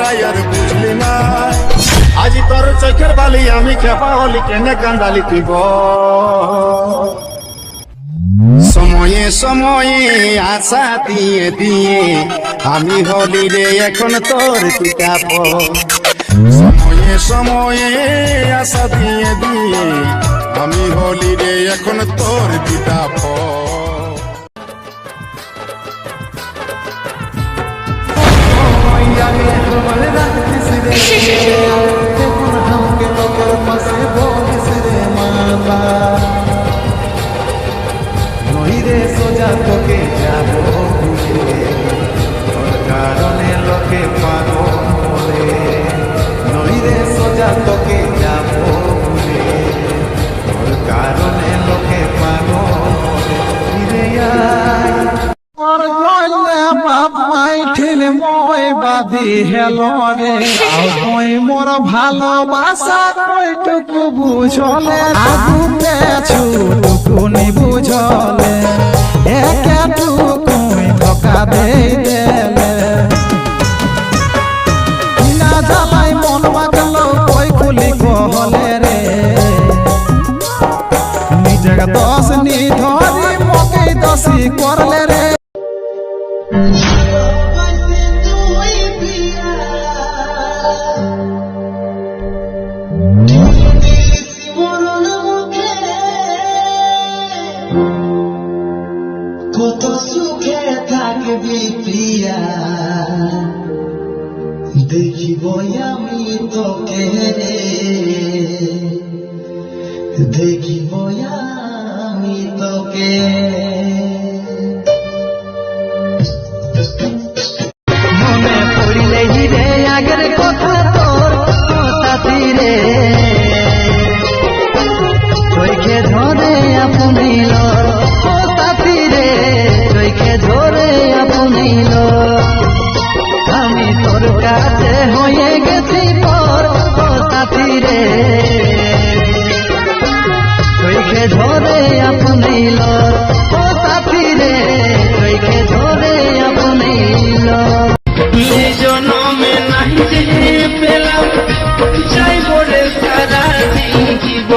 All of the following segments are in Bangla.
জ্বালাই আর বুঝলি না। আজি তোর চোখের বালি আমি খেপা হলি কেনে কান্দালি তুই বল। সময়ে সময়ে আশা দিয়ে দিয়ে আমি হলি রে এখন তোর পিতা পর। সময়ে সময়ে আশা দিয়ে দিয়ে আমি হলি রে এখন তোর পিতা পর। নইরে সোজা তোকে যাব ভুলে, তোর কারণে লোকে পাগল বলে। নইরে সোজা তোকে যাব ভুলে, তোর কারণে লোকে পাগল বলে। ফিরে আয় তোর গলে বাবাই ঠিল মই বাদি হেল রে। মই মোর ভালোবাসা কইটুকু বুঝলে, আগুতে ছুটুকুনি বুঝলে, একেটুকুই ধোকা দেই দেলে। না জ্বালাই মন বাগলো কই খুলি কহলে রে, নিজের দোষ নি ধরি মকে দোষী করলে রে। কত সুখে থাকবি প্রিয়া, দেখিব আমি তোকে, দেখিব আমি তোকে। মনে পড়িলে হিরে আগের কথা তোর সাথী রে, চোখে ধরে আপনিল সাথী রে, চোখে ধরে আপনিল। আমি তোর কাছে হয়ে গেছি তোর সাথী রে, চোখে ধরে আপনিল সাথী রে, চোখে ধরে আপনিল। জনমে নাহি যে পেলাম চাই বলে সারা জীব,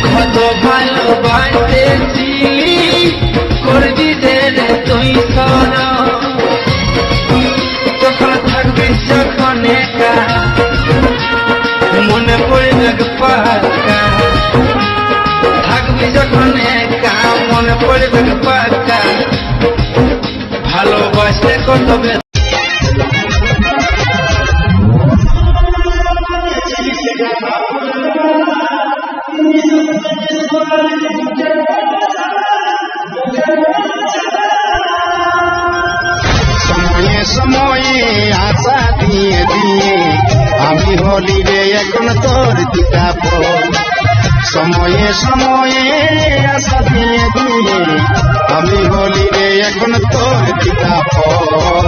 কত ভালোবাসেছি করবি রে তুই সর। যখন থাকবি যখন একা মনে পড়বে পাকা, থাকবি যখন একা মনে পড়বে পাকা, ভালোবাসলে কত সময়ে সময়ে আশা দিয়ে দিয়ে আমি হলি রে এখন তোর পিতা পর। সময়ে সময়ে আশা দিয়ে দিয়ে আমি হলি রে এখন তোর পিতা পর।